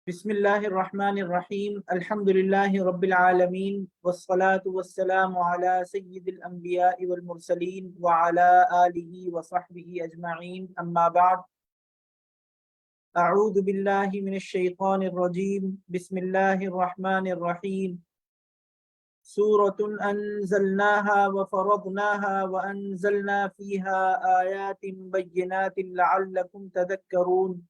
بسم اللہ الرحمن الرحیم الحمد للہ رب العالمین والصلاة والسلام علی سید الانبیاء والمرسلین وعلی آلہ وصحبہ اجمعین اما بعد اعوذ باللہ من الشیطان الرجیم بسم اللہ الرحمن الرحیم سورة انزلناها وفرضناها وانزلنا فيها آیات بینات لعلکم تذکرون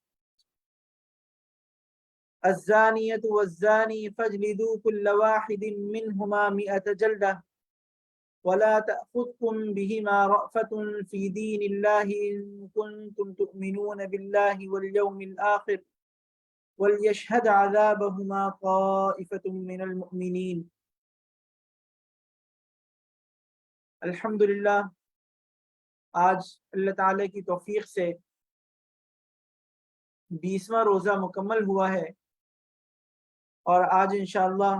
الزانية والزاني فاجلدوا كل واحد منهما 100 جلدة ولا تأخذكم بهما رأفة في دين الله إن كنتم تؤمنون بالله واليوم الآخر وليشهد عذابهما طائفة من المؤمنين. الحمدللہ آج اللہ تعالیٰ کی توفیق سے 20واں روزہ مکمل ہوا ہے، اور آج انشاءاللہ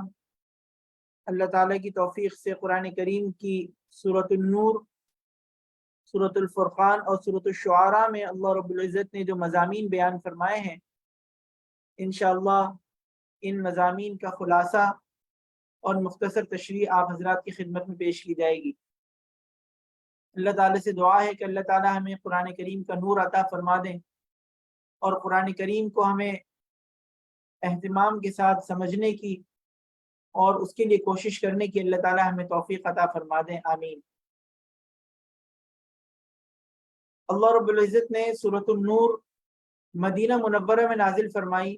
اللہ تعالیٰ کی توفیق سے قرآن کریم کی سورۃ النور، سورۃ الفرقان اور سورۃ الشعراء میں اللہ رب العزت نے جو مضامین بیان فرمائے ہیں، انشاءاللہ ان مضامین کا خلاصہ اور مختصر تشریح آپ حضرات کی خدمت میں پیش کی جائے گی۔ اللہ تعالیٰ سے دعا ہے کہ اللہ تعالیٰ ہمیں قرآن کریم کا نور عطا فرما دیں، اور قرآن کریم کو ہمیں اہتمام کے ساتھ سمجھنے کی اور اس کے لیے کوشش کرنے کی اللہ تعالیٰ ہمیں توفیق عطا فرما دیں، آمین۔ اللہ رب العزت نے سورۃ النور مدینہ منورہ میں نازل فرمائی،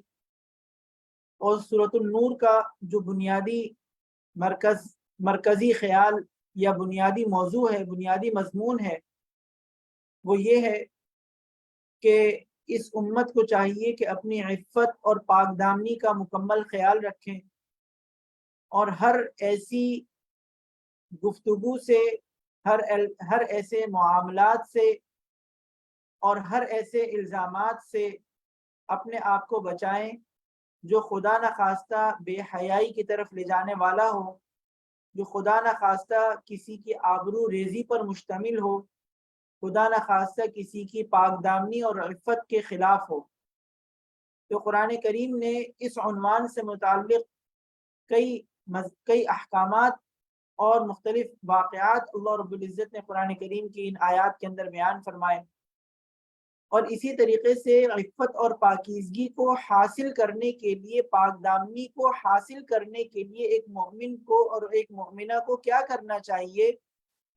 اور سورۃ النور کا جو بنیادی مرکزی خیال یا بنیادی موضوع ہے، بنیادی مضمون ہے، وہ یہ ہے کہ اس امت کو چاہیے کہ اپنی عفت اور پاک دامنی کا مکمل خیال رکھیں، اور ہر ایسی گفتگو سے، ہر ایسے معاملات سے اور ہر ایسے الزامات سے اپنے آپ کو بچائیں جو خدا نخواستہ بے حیائی کی طرف لے جانے والا ہو، جو خدا نخواستہ کسی کی آبرو ریزی پر مشتمل ہو، خدا نخواستہ کسی کی پاک دامنی اور عفت کے خلاف ہو۔ تو قرآن کریم نے اس عنوان سے متعلق کئی احکامات اور مختلف واقعات اللہ رب العزت نے قرآن کریم کی ان آیات کے اندر بیان فرمائے، اور اسی طریقے سے عفت اور پاکیزگی کو حاصل کرنے کے لیے، پاک دامنی کو حاصل کرنے کے لیے ایک مومن کو اور ایک مومنہ کو کیا کرنا چاہیے،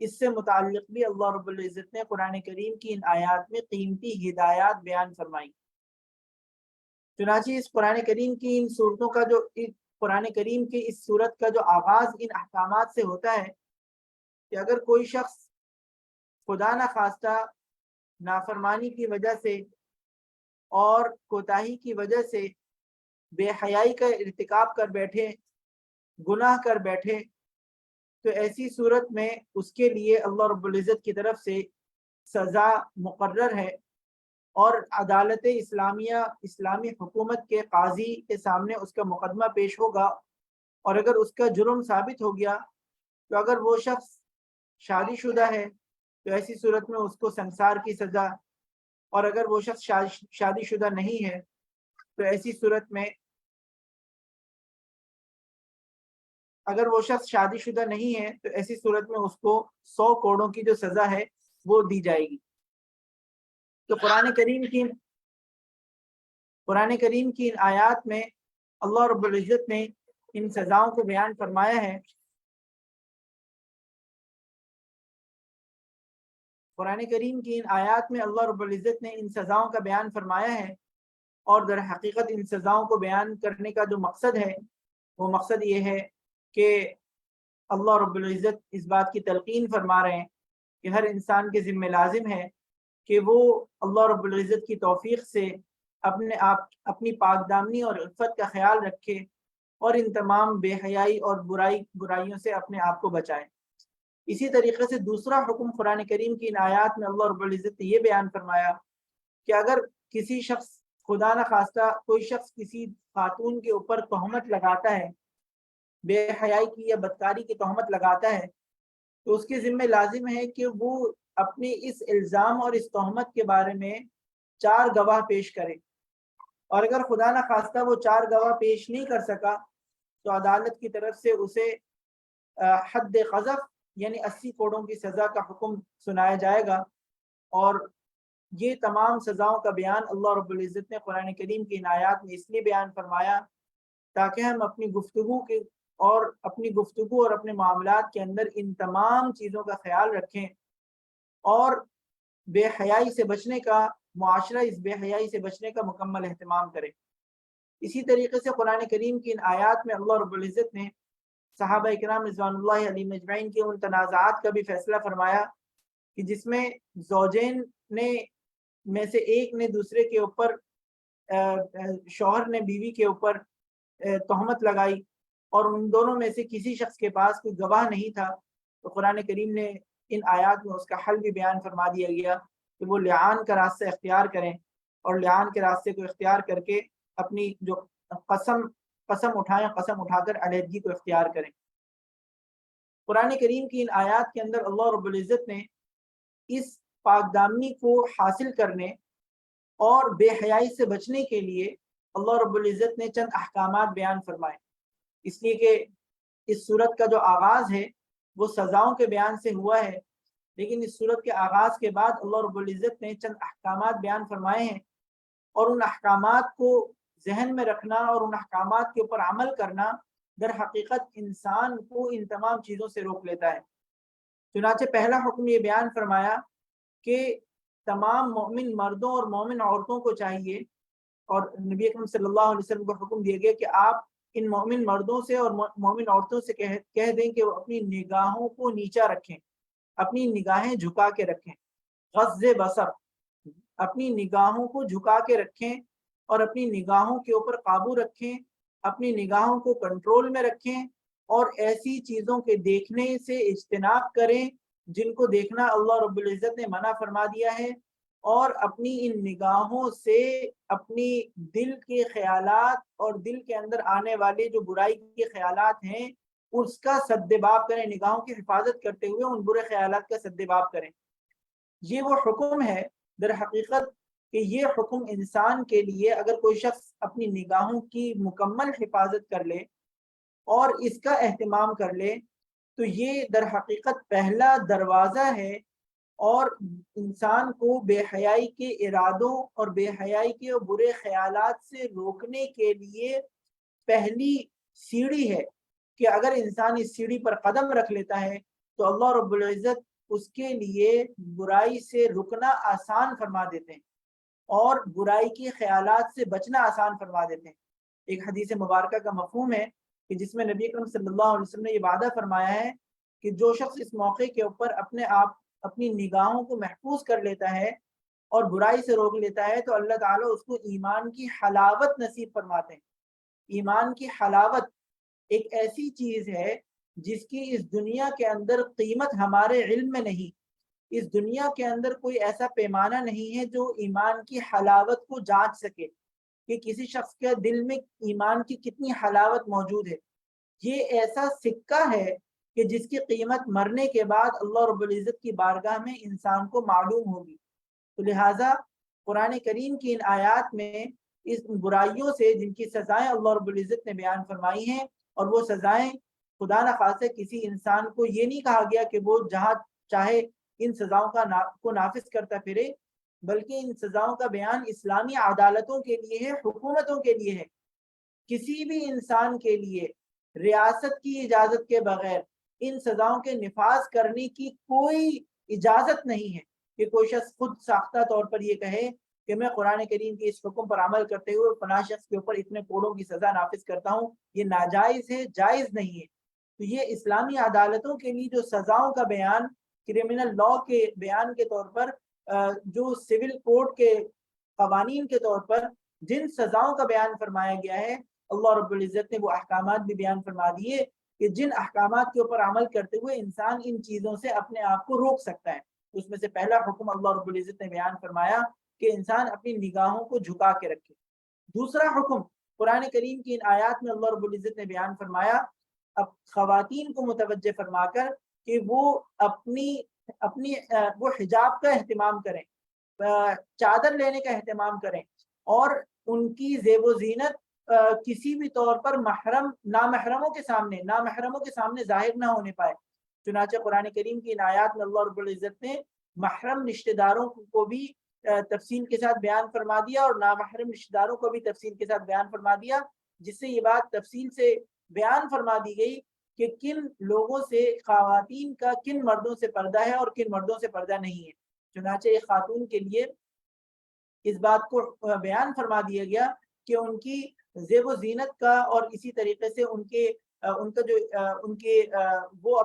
اس سے متعلق بھی اللہ رب العزت نے قرآن کریم کی ان آیات میں قیمتی ہدایات بیان فرمائی۔ چنانچہ اس قرآن کریم کی ان صورتوں کا قرآن کریم کی اس صورت کا جو آغاز ان احکامات سے ہوتا ہے کہ اگر کوئی شخص خدا نخواستہ نافرمانی کی وجہ سے اور کوتاہی کی وجہ سے بے حیائی کا ارتکاب کر بیٹھے، گناہ کر بیٹھے، تو ایسی صورت میں اس کے لیے اللہ رب العزت کی طرف سے سزا مقرر ہے، اور عدالت اسلامیہ، اسلامی حکومت کے قاضی کے سامنے اس کا مقدمہ پیش ہوگا، اور اگر اس کا جرم ثابت ہو گیا تو اگر وہ شخص شادی شدہ ہے تو ایسی صورت میں اس کو سنسار کی سزا، اور اگر وہ شخص شادی شدہ نہیں ہے تو ایسی صورت میں اس کو 100 کوڑوں کی جو سزا ہے وہ دی جائے گی۔ تو قرآن کریم کی ان آیات میں اللہ رب العزت نے ان سزاؤں کو بیان فرمایا ہے۔ قرآن کریم کی ان آیات میں اللہ رب العزت نے ان سزاؤں کا بیان فرمایا ہے، اور در حقیقت ان سزاؤں کو بیان کرنے کا جو مقصد ہے وہ مقصد یہ ہے کہ اللہ رب العزت اس بات کی تلقین فرما رہے ہیں کہ ہر انسان کے ذمہ لازم ہے کہ وہ اللہ رب العزت کی توفیق سے اپنی پاک دامنی اور عفت کا خیال رکھے، اور ان تمام بے حیائی اور برائیوں سے اپنے آپ کو بچائے۔ اسی طریقے سے دوسرا حکم قرآن کریم کی ان آیات میں اللہ رب العزت نے یہ بیان فرمایا کہ اگر کسی شخص، خدا نخواستہ کوئی شخص کسی خاتون کے اوپر تہمت لگاتا ہے، بے حیائی کی یا بدکاری کی تہمت لگاتا ہے، تو اس کے ذمہ لازم ہے کہ وہ اپنے اس الزام اور اس تہمت کے بارے میں 4 گواہ پیش کرے، اور اگر خدا نہ خواستہ وہ 4 گواہ پیش نہیں کر سکا تو عدالت کی طرف سے اسے حد قذف یعنی 80 کوڑوں کی سزا کا حکم سنایا جائے گا۔ اور یہ تمام سزاؤں کا بیان اللہ رب العزت نے قرآن کریم کی ان آیات میں اس لیے بیان فرمایا تاکہ ہم اپنی گفتگو اور اپنے معاملات کے اندر ان تمام چیزوں کا خیال رکھیں اور بے حیائی سے بچنے کا معاشرہ اس بے حیائی سے بچنے کا مکمل اہتمام کرے۔ اسی طریقے سے قرآن کریم کی ان آیات میں اللہ رب العزت نے صحابہ اکرام رضوان اللہ علیہم اجمعین کے ان تنازعات کا بھی فیصلہ فرمایا کہ جس میں زوجین میں سے ایک نے دوسرے کے اوپر شوہر نے بیوی کے اوپر تہمت لگائی اور ان دونوں میں سے کسی شخص کے پاس کوئی گواہ نہیں تھا، تو قرآن کریم نے ان آیات میں اس کا حل بھی بیان فرما دیا گیا کہ وہ لعان کا راستہ اختیار کریں اور لعان کے راستے کو اختیار کر کے اپنی جو قسم اٹھائیں، قسم اٹھا کر علیحدگی کو اختیار کریں۔ قرآن کریم کی ان آیات کے اندر اللہ رب العزت نے اس پاک دامنی کو حاصل کرنے اور بے حیائی سے بچنے کے لیے اللہ رب العزت نے چند احکامات بیان فرمائے، اس لیے کہ اس صورت کا جو آغاز ہے وہ سزاؤں کے بیان سے ہوا ہے، لیکن اس صورت کے آغاز کے بعد اللہ رب العزت نے چند احکامات بیان فرمائے ہیں، اور ان احکامات کو ذہن میں رکھنا اور ان احکامات کے اوپر عمل کرنا در حقیقت انسان کو ان تمام چیزوں سے روک لیتا ہے۔ چنانچہ پہلا حکم یہ بیان فرمایا کہ تمام مومن مردوں اور مومن عورتوں کو چاہیے، اور نبی اکرم صلی اللہ علیہ وسلم کو حکم دیا گیا کہ آپ ان مومن مردوں سے اور مومن عورتوں سے کہہ دیں کہ وہ اپنی نگاہوں کو نیچا رکھیں، اپنی نگاہیں جھکا کے رکھیں، غض بصر، اپنی نگاہوں کو جھکا کے رکھیں اور اپنی نگاہوں کے اوپر قابو رکھیں، اپنی نگاہوں کو کنٹرول میں رکھیں اور ایسی چیزوں کے دیکھنے سے اجتناب کریں جن کو دیکھنا اللہ رب العزت نے منع فرما دیا ہے، اور اپنی ان نگاہوں سے اپنی دل کے خیالات اور دل کے اندر آنے والے جو برائی کے خیالات ہیں اس کا سدباب کریں، نگاہوں کی حفاظت کرتے ہوئے ان برے خیالات کا سدباب کریں۔ یہ وہ حکم ہے در حقیقت کہ یہ حکم انسان کے لیے اگر کوئی شخص اپنی نگاہوں کی مکمل حفاظت کر لے اور اس کا اہتمام کر لے تو یہ در حقیقت پہلا دروازہ ہے، اور انسان کو بے حیائی کے ارادوں اور بے حیائی کے برے خیالات سے روکنے کے لیے پہلی سیڑھی ہے کہ اگر انسان اس سیڑھی پر قدم رکھ لیتا ہے تو اللہ رب العزت اس کے لیے برائی سے رکنا آسان فرما دیتے ہیں اور برائی کے خیالات سے بچنا آسان فرما دیتے ہیں۔ ایک حدیث مبارکہ کا مفہوم ہے کہ جس میں نبی اکرم صلی اللہ علیہ وسلم نے یہ وعدہ فرمایا ہے کہ جو شخص اس موقع کے اوپر اپنی نگاہوں کو محفوظ کر لیتا ہے اور برائی سے روک لیتا ہے تو اللہ تعالیٰ اس کو ایمان کی حلاوت نصیب فرماتے ہیں۔ ایمان کی حلاوت ایک ایسی چیز ہے جس کی اس دنیا کے اندر قیمت ہمارے علم میں نہیں، اس دنیا کے اندر کوئی ایسا پیمانہ نہیں ہے جو ایمان کی حلاوت کو جانچ سکے کہ کسی شخص کے دل میں ایمان کی کتنی حلاوت موجود ہے۔ یہ ایسا سکہ ہے کہ جس کی قیمت مرنے کے بعد اللہ رب العزت کی بارگاہ میں انسان کو معلوم ہوگی۔ تو لہٰذا قرآن کریم کی ان آیات میں اس برائیوں سے جن کی سزائیں اللہ رب العزت نے بیان فرمائی ہیں، اور وہ سزائیں خدا نخواستہ کسی انسان کو یہ نہیں کہا گیا کہ وہ جہاں چاہے ان سزاؤں کو نافذ کرتا پھرے، بلکہ ان سزاؤں کا بیان اسلامی عدالتوں کے لیے ہے، حکومتوں کے لیے ہے۔ کسی بھی انسان کے لیے ریاست کی اجازت کے بغیر ان سزاؤں کے نفاذ کرنے کی کوئی اجازت نہیں ہے کہ کوئی شخص خود ساختہ طور پر یہ کہے کہ میں قرآن کریم کے اس حکم پر عمل کرتے ہوئے فلاں شخص کے اوپر اتنے کوڑوں کی سزا نافذ کرتا ہوں۔ یہ ناجائز ہے، جائز نہیں ہے۔ تو یہ اسلامی عدالتوں کے لیے جو سزاؤں کا بیان کرمنل لاء کے بیان کے طور پر جو سول کوڈ کے قوانین کے طور پر جن سزاؤں کا بیان فرمایا گیا ہے، اللہ رب العزت نے وہ احکامات بھی بیان فرما دیے کہ جن احکامات کے اوپر عمل کرتے ہوئے انسان ان چیزوں سے اپنے آپ کو روک سکتا ہے۔ اس میں سے پہلا حکم اللہ رب العزت نے بیان فرمایا کہ انسان اپنی نگاہوں کو جھکا کے رکھے۔ دوسرا حکم قرآن کریم کی ان آیات میں اللہ رب العزت نے بیان فرمایا اب خواتین کو متوجہ فرما کر کہ وہ وہ حجاب کا اہتمام کریں، چادر لینے کا اہتمام کریں، اور ان کی زیب و زینت کسی بھی طور پر نامحرموں کے سامنے ظاہر نہ ہونے پائے۔ چنانچہ قرآن کریم کی ان آیات میں اللہ رب العزت نے محرم رشتہ داروں کو بھی تفصیل کے ساتھ بیان فرما دیا اور نامحرم رشتہ داروں کو بھی تفصیل کے ساتھ بیان فرما دیا، جس سے یہ بات تفصیل سے بیان فرما دی گئی کہ کن لوگوں سے خواتین کا کن مردوں سے پردہ ہے اور کن مردوں سے پردہ نہیں ہے۔ چنانچہ ایک خاتون کے لیے اس بات کو بیان فرما دیا گیا کہ ان کی زیب و زینت کا اور اسی طریقے سے وہ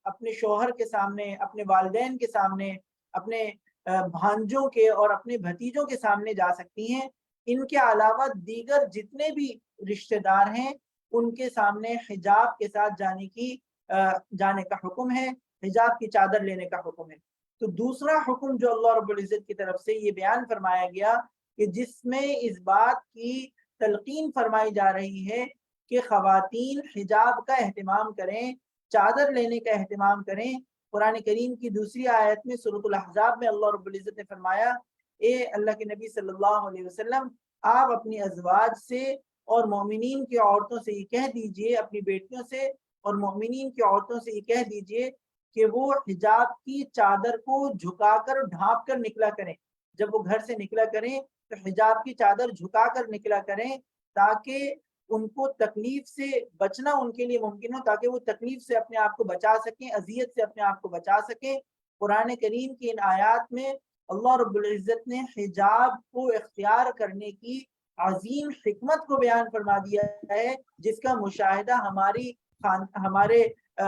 اپنے شوہر کے سامنے، اپنے والدین کے سامنے، اپنے بھانجوں کے اور اپنے بھتیجوں کے سامنے جا سکتی ہیں۔ ان کے علاوہ دیگر جتنے بھی رشتہ دار ہیں ان کے سامنے حجاب کے ساتھ جانے کا حکم ہے، حجاب کی چادر لینے کا حکم ہے۔ تو دوسرا حکم جو اللہ رب العزت کی طرف سے یہ بیان فرمایا گیا کہ جس میں اس بات کی تلقین فرمائی جا رہی ہے کہ خواتین حجاب کا اہتمام کریں، چادر لینے کا اہتمام کریں۔ قرآن کریم کی دوسری آیت میں سورۃ الاحزاب میں اللہ رب العزت نے فرمایا، اے اللہ کے نبی صلی اللہ علیہ وسلم، آپ اپنی ازواج سے اور مومنین کی عورتوں سے یہ کہہ دیجئے، اپنی بیٹیوں سے اور مومنین کی عورتوں سے یہ کہہ دیجئے کہ وہ حجاب کی چادر کو جھکا کر ڈھانپ کر نکلا کریں۔ جب وہ گھر سے نکلا کریں تو حجاب کی چادر جھکا کر نکلا کریں تاکہ ان کو تکلیف سے بچنا ان کے لیے ممکن ہو، تاکہ وہ تکلیف سے اپنے آپ کو بچا سکیں، اذیت سے اپنے آپ کو بچا سکیں۔ قرآن کریم کی ان آیات میں اللہ رب العزت نے حجاب کو اختیار کرنے کی عظیم حکمت کو بیان فرما دیا ہے، جس کا مشاہدہ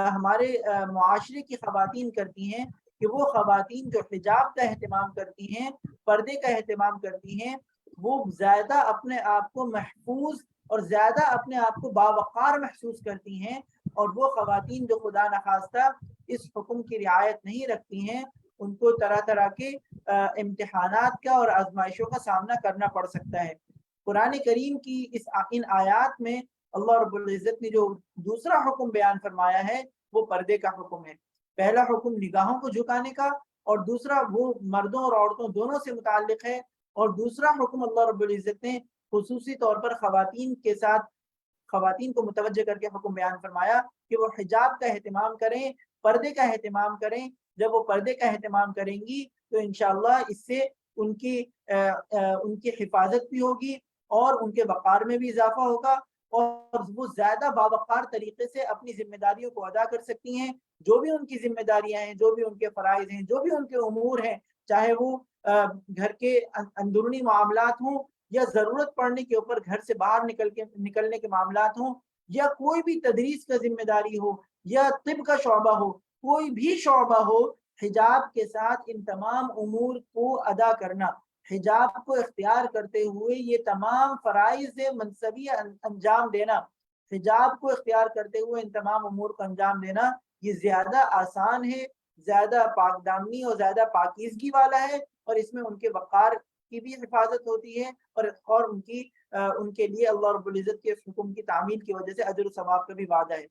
ہمارے معاشرے کی خواتین کرتی ہیں کہ وہ خواتین جو حجاب کا اہتمام کرتی ہیں، پردے کا اہتمام کرتی ہیں، وہ زیادہ اپنے آپ کو محفوظ اور زیادہ اپنے آپ کو باوقار محسوس کرتی ہیں، اور وہ خواتین جو خدا نخواستہ اس حکم کی رعایت نہیں رکھتی ہیں ان کو طرح طرح کے امتحانات کا اور آزمائشوں کا سامنا کرنا پڑ سکتا ہے۔ قرآن کریم کی ان آیات میں اللہ رب العزت نے جو دوسرا حکم بیان فرمایا ہے وہ پردے کا حکم ہے۔ پہلا حکم نگاہوں کو جھکانے کا اور دوسرا وہ مردوں اور عورتوں دونوں سے متعلق ہے، اور دوسرا حکم اللہ رب العزت نے خصوصی طور پر خواتین کو متوجہ کر کے حکم بیان فرمایا کہ وہ حجاب کا اہتمام کریں، پردے کا اہتمام کریں۔ جب وہ پردے کا اہتمام کریں گی تو انشاءاللہ اس سے ان کی حفاظت بھی ہوگی اور ان کے وقار میں بھی اضافہ ہوگا، اور وہ زیادہ باوقار طریقے سے اپنی ذمہ داریوں کو ادا کر سکتی ہیں۔ جو بھی ان کی ذمہ داریاں ہیں، جو بھی ان کے فرائض ہیں، جو بھی ان کے امور ہیں، چاہے وہ گھر کے اندرونی معاملات ہوں یا ضرورت پڑنے کے اوپر گھر سے باہر نکلنے کے معاملات ہوں، یا کوئی بھی تدریس کا ذمہ داری ہو یا طب کا شعبہ ہو، کوئی بھی شعبہ ہو، حجاب کے ساتھ ان تمام امور کو ادا کرنا، حجاب کو اختیار کرتے ہوئے یہ تمام فرائض منصبی انجام دینا، حجاب کو اختیار کرتے ہوئے ان تمام امور کو انجام دینا، یہ زیادہ آسان ہے، زیادہ پاک دامنی اور زیادہ پاکیزگی والا ہے، اور اس میں ان کے وقار کی بھی حفاظت ہوتی ہے، اور ان کے لیے اللہ رب العزت کے حکم کی تعمیل کی وجہ سے اجر و ثواب کا بھی وعدہ ہے۔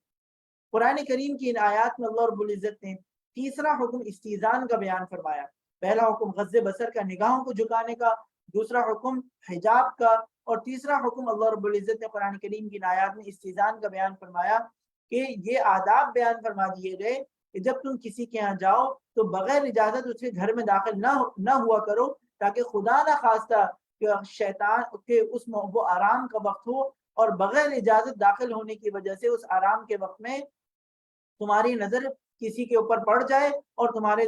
قرآن کریم کی ان آیات میں اللہ رب العزت نے تیسرا حکم استیزان کا بیان فرمایا۔ پہلا حکم غض بصر کا، نگاہوں کو جھکانے کا، دوسرا حکم حجاب کا، اور تیسرا حکم اللہ رب العزت نے قرآن کریم کی آیات میں استیزان کا بیان فرمایا کہ یہ آداب بیان فرما دیے گئے کہ جب تم کسی کے یہاں جاؤ تو بغیر اجازت اس کے گھر میں داخل نہ ہوا کرو، تاکہ خدا نہ خواستہ کہ شیطان کے وہ آرام کا وقت ہو اور بغیر اجازت داخل ہونے کی وجہ سے اس آرام کے وقت میں تمہاری نظر کسی کے اوپر پڑ جائے اور تمہارے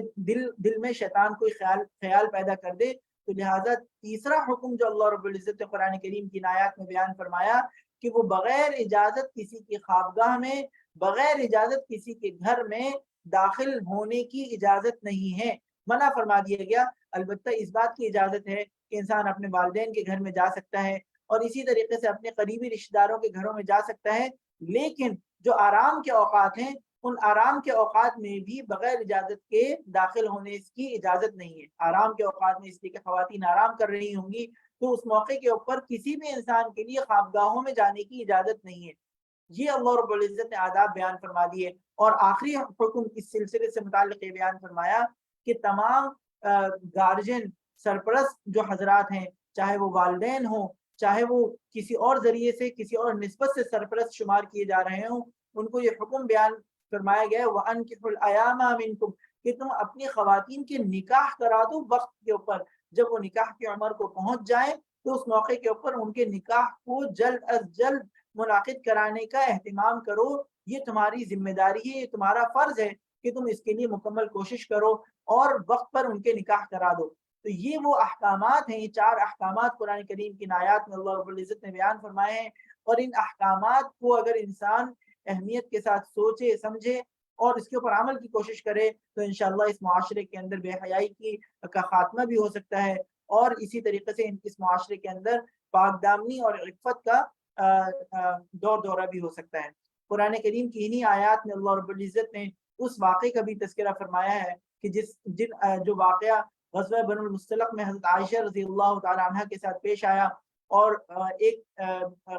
دل میں شیطان کوئی خیال پیدا کر دے۔ تو لہٰذا تیسرا حکم جو اللہ رب العزت نے قرآن کریم کی آیات میں بیان فرمایا کہ وہ بغیر اجازت کسی کی خوابگاہ میں، بغیر اجازت کسی کے گھر میں داخل ہونے کی اجازت نہیں ہے، منع فرما دیا گیا۔ البتہ اس بات کی اجازت ہے کہ انسان اپنے والدین کے گھر میں جا سکتا ہے اور اسی طریقے سے اپنے قریبی رشتہ داروں کے گھروں میں جا سکتا ہے، لیکن جو آرام کے اوقات ہیں ان آرام کے اوقات میں بھی بغیر اجازت کے داخل ہونے کی اجازت نہیں ہے۔ آرام کے اوقات میں اس لیے کہ خواتین آرام کر رہی ہوں گی تو اس موقع کے اوپر کسی بھی انسان کے لیے خوابگاہوں میں جانے کی اجازت نہیں ہے۔ یہ اللہ رب العزت نے آداب بیان فرما دیے، اور آخری حکم اس سلسلے سے متعلق یہ بیان فرمایا کہ تمام گارجن، سرپرست جو حضرات ہیں، چاہے وہ والدین ہوں، چاہے وہ کسی اور ذریعے سے کسی اور نسبت سے سرپرست شمار کیے جا رہے ہوں، ان کو یہ حکم بیان فرمایا گیا ہے وَأَنكِحُوا الْأَيَامَ مِنكُمْ کہ تم اپنی خواتین کے نکاح کرا دو وقت کے اوپر، جب وہ نکاح کی عمر کو پہنچ جائیں تو اس موقع کے اوپر ان کے نکاح کو جلد از جلد منعقد کرانے کا اہتمام کرو۔ یہ تمہاری ذمہ داری ہے، یہ تمہارا فرض ہے کہ تم اس کے لیے مکمل کوشش کرو اور وقت پر ان کے نکاح کرا دو۔ تو یہ وہ احکامات ہیں، یہ 4 احکامات قرآن کریم کی آیات میں اللہ رب العزت نے بیان فرمائے ہیں، اور ان احکامات کو اگر انسان اہمیت کے ساتھ سوچے سمجھے اور اس کے اوپر عمل کی کوشش کرے تو انشاءاللہ اس معاشرے کے اندر بے حیائی کا خاتمہ بھی ہو سکتا ہے، اور اسی طریقے سے اس معاشرے کے اندر پاک دامنی اور عفت کا دور دورہ بھی ہو سکتا ہے۔ قرآن کریم کی انہی آیات میں اللہ رب العزت نے اس واقعے کا بھی تذکرہ فرمایا ہے کہ جو واقعہ غزوہ بنو المصطلق میں حضرت عائشہ رضی اللہ تعالی عنہ کے ساتھ پیش آیا، اور ایک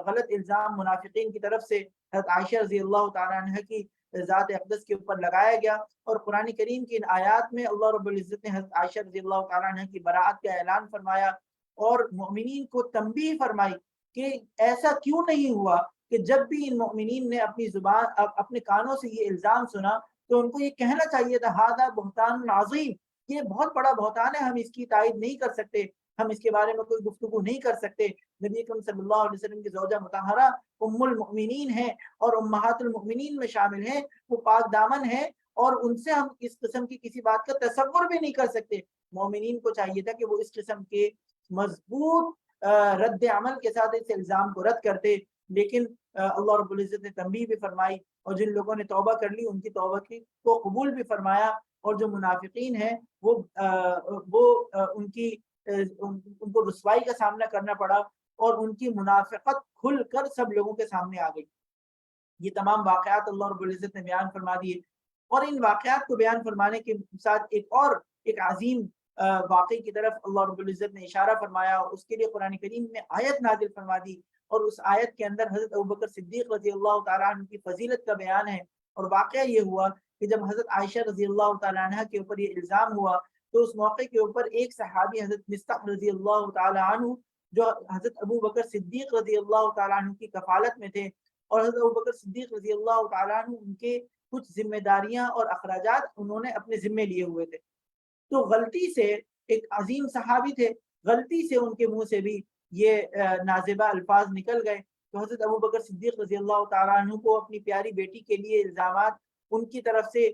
غلط الزام منافقین کی طرف سے حضرت عائشہ رضی اللہ تعالی عنہ کی ذات اقدس کے اوپر لگایا گیا، اور قرآن کریم کی ان آیات میں اللہ رب العزت نے حضرت عائشہ رضی اللہ تعالی عنہ کی براءت کا اعلان فرمایا اور مومنین کو تنبیہ فرمائی کہ ایسا کیوں نہیں ہوا کہ جب بھی ان مومنین نے اپنی زبان اپنے کانوں سے یہ الزام سنا تو ان کو یہ کہنا چاہیے تھا ھذا بہتان عظیم، یہ بہت بڑا بہتان ہے، ہم اس کی تائید نہیں کر سکتے، ہم اس کے بارے میں کوئی گفتگو نہیں کر سکتے۔ نبی اکرم صلی اللہ علیہ وسلم کی زوجہ مطہرہ ام المؤمنین ہیں اور امہات المؤمنین میں شامل ہیں، وہ پاک دامن ہیں، اور ان سے ہم اس قسم کی کسی بات کا تصور بھی نہیں کر سکتے۔ مومنین کو چاہیے تھا کہ وہ اس قسم کے مضبوط رد عمل کے ساتھ اس الزام کو رد کرتے، لیکن اللہ رب العزت نے تنبیہ بھی فرمائی، اور جن لوگوں نے توبہ کر لی ان کی توبہ کو قبول بھی فرمایا، اور جو منافقین ہیں وہ ان کو رسوائی کا سامنا کرنا پڑا، اور ان کی منافقت کھل کر سب لوگوں کے سامنے آ گئی۔ یہ تمام واقعات اللہ رب العزت نے بیان فرما دیے، اور ان واقعات کو بیان فرمانے کے ساتھ ایک عظیم واقعے کی طرف اللہ رب العزت نے اشارہ فرمایا، اور اس کے لیے قرآن کریم میں آیت نازل فرما دی، اور اس آیت کے اندر حضرت ابوبکر صدیق رضی اللہ تعالیٰ عنہ کی فضیلت کا بیان ہے۔ اور واقعہ یہ ہوا کہ جب حضرت عائشہ رضی اللہ تعالیٰ عنہ کے اوپر یہ الزام ہوا تو اس موقع کے اوپر ایک صحابی حضرت مصطح رضی اللہ تعالیٰ عنہ جو حضرت ابوبکر صدیق رضی اللہ تعالیٰ عنہ کی کفالت میں تھے، اور حضرت ابوبکر صدیق رضی اللہ تعالیٰ عنہ ان کے کچھ ذمہ داریاں اور اخراجات انہوں نے اپنے ذمے لیے ہوئے تھے، تو غلطی سے ایک عظیم صحابی تھے، غلطی سے ان کے منہ سے بھی یہ نازبہ الفاظ نکل گئے، تو حضرت ابوبکر صدیق رضی اللہ تعالیٰ عنہ کو اپنی پیاری بیٹی کے لیے الزامات ان کی طرف سے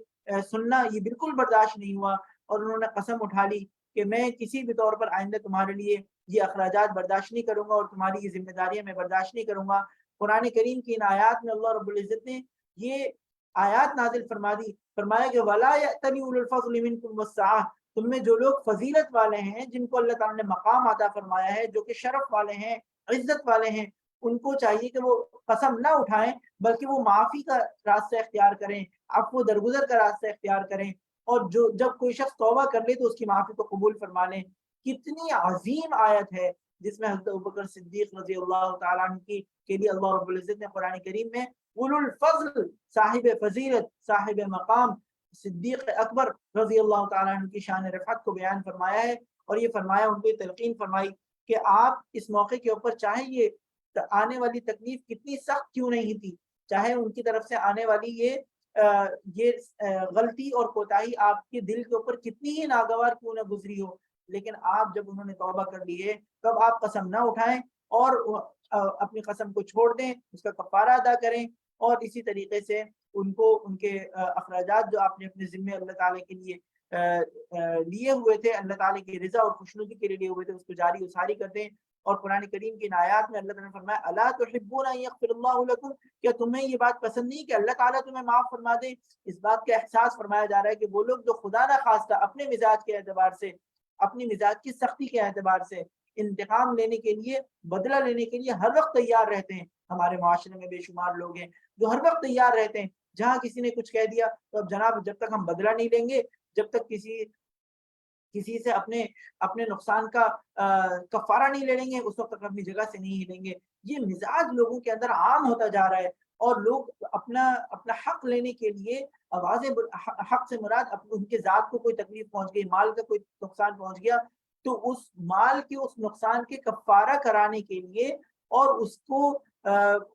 سننا یہ بالکل برداشت نہیں ہوا، اور انہوں نے قسم اٹھا لی کہ میں کسی بھی طور پر آئندہ تمہارے لیے یہ اخراجات برداشت نہیں کروں گا، اور تمہاری یہ ذمہ داریاں میں برداشت نہیں کروں گا۔ قرآن کریم کی ان آیات میں اللہ رب العزت نے یہ آیات نازل فرما دی، فرمایا کہ وَلَا يَأْتَلِ أُولُو الْفَضْلِ مِنْكُمْ وَالسَّعَةِ، تم میں جو لوگ فضیلت والے ہیں، جن کو اللہ تعالیٰ نے مقام عطا فرمایا ہے، جو کہ شرف والے ہیں، عزت والے ہیں، ان کو چاہیے کہ وہ قسم نہ اٹھائیں بلکہ وہ معافی کا راستہ اختیار کریں، عفو درگزر کا راستہ اختیار کریں، اور جب کوئی شخص توبہ کر لے تو اس کی معافی کو قبول فرما لیں۔ کتنی عظیم آیت ہے جس میں حضرت ابوبکر صدیق رضی اللہ تعالیٰ عنہ کے لیے اللہ رب العزت نے قرآن کریم میں اولو الفضل، صاحب فضیلت، صاحب مقام صدیق اکبر رضی اللہ تعالیٰ عنہ کی شان رفعت کو بیان فرمایا ہے، اور یہ فرمایا، ان کو تلقین فرمائی کہ آپ اس موقع کے اوپر چاہے یہ آنے والی تکلیف کتنی سخت کیوں نہیں تھی، چاہے ان کی طرف سے آنے والی یہ غلطی اور کوتاہی آپ کے دل کے اوپر کتنی ہی ناگوار کیوں نہ گزری ہو، لیکن آپ جب انہوں نے توبہ کر لی ہے تب آپ قسم نہ اٹھائیں اور اپنی قسم کو چھوڑ دیں، اس کا کفارہ ادا کریں، اور اسی طریقے سے ان کو ان کے اخراجات جو آپ نے اپنے ذمے اللہ تعالیٰ کے لیے لیے ہوئے تھے، اللہ تعالیٰ کی رضا اور خوشنودی کے لیے لیے ہوئے تھے، اس کو جاری و ساری کر دیں۔ اور قرآن کریم کی آیات میں اللہ تعالیٰ نے فرمایا الا تحبون ان یغفر اللہ لکم، کیا تمہیں یہ بات پسند نہیں کہ اللہ تعالیٰ تمہیں معاف فرما دے؟ اس بات کا احساس فرمایا جا رہا ہے کہ وہ لوگ جو خدا نہ خواستہ اپنے مزاج کے اعتبار سے، اپنی مزاج کی سختی کے اعتبار سے انتقام لینے کے لیے، بدلہ لینے کے لیے ہر وقت تیار رہتے ہیں۔ ہمارے معاشرے میں بے شمار لوگ ہیں جو ہر وقت تیار رہتے ہیں، جہاں کسی نے کچھ کہہ دیا تو اب جناب جب تک ہم بدلہ نہیں لیں گے، جب تک کسی سے اپنے نقصان کا کفارہ نہیں لے لیں گے، اس وقت تک اپنی جگہ سے نہیں ہلیں گے۔ یہ مزاج لوگوں کے اندر عام ہوتا جا رہا ہے، اور لوگ اپنا حق لینے کے لیے آوازیں، حق سے مراد ان کے ذات کو کوئی تکلیف پہنچ گئی، مال کا کوئی نقصان پہنچ گیا تو اس مال کے اس نقصان کے کفارہ کرانے کے لیے اور اس کو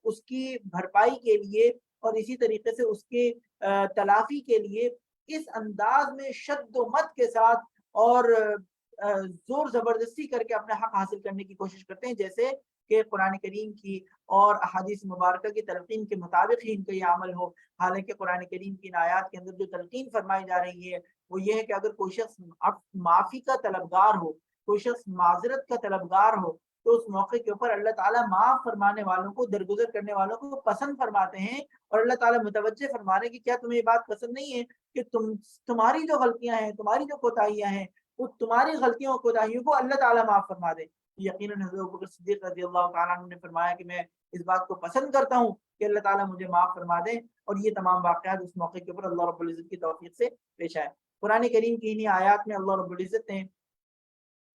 اس کی بھرپائی کے لیے اور اسی طریقے سے اس کے تلافی کے لیے اس انداز میں شد و مت کے ساتھ اور زور زبردستی کر کے اپنا حق حاصل کرنے کی کوشش کرتے ہیں، جیسے کہ قرآن کریم کی اور احادیث مبارکہ کی تلقین کے مطابق ہی ان کا یہ عمل ہو۔ حالانکہ قرآن کریم کی آیات کے اندر جو تلقین فرمائی جا رہی ہے وہ یہ ہے کہ اگر کوئی شخص معافی کا طلبگار ہو، کوئی شخص معذرت کا طلبگار ہو، تو اس موقع کے اوپر اللہ تعالیٰ معاف فرمانے والوں کو، درگزر کرنے والوں کو پسند فرماتے ہیں، اور اللہ تعالیٰ متوجہ فرما رہے ہیں کہ کیا تمہیں یہ بات پسند نہیں ہے کہ تمہاری جو غلطیاں ہیں، تمہاری جو کوتاہیاں ہیں، وہ تمہاری غلطیوں اور کوتاہیوں کو اللہ تعالیٰ معاف فرما دے۔ یقیناً حضرت ابوبکر صدیق رضی اللہ تعالیٰ عنہ نے فرمایا کہ میں اس بات کو پسند کرتا ہوں کہ اللہ تعالیٰ مجھے معاف فرما دے، اور یہ تمام واقعات اس موقع کے اوپر اللہ رب العزت کی توفیق سے پیش آئے۔ قرآن کریم کی انہی آیات میں اللہ رب العزت نے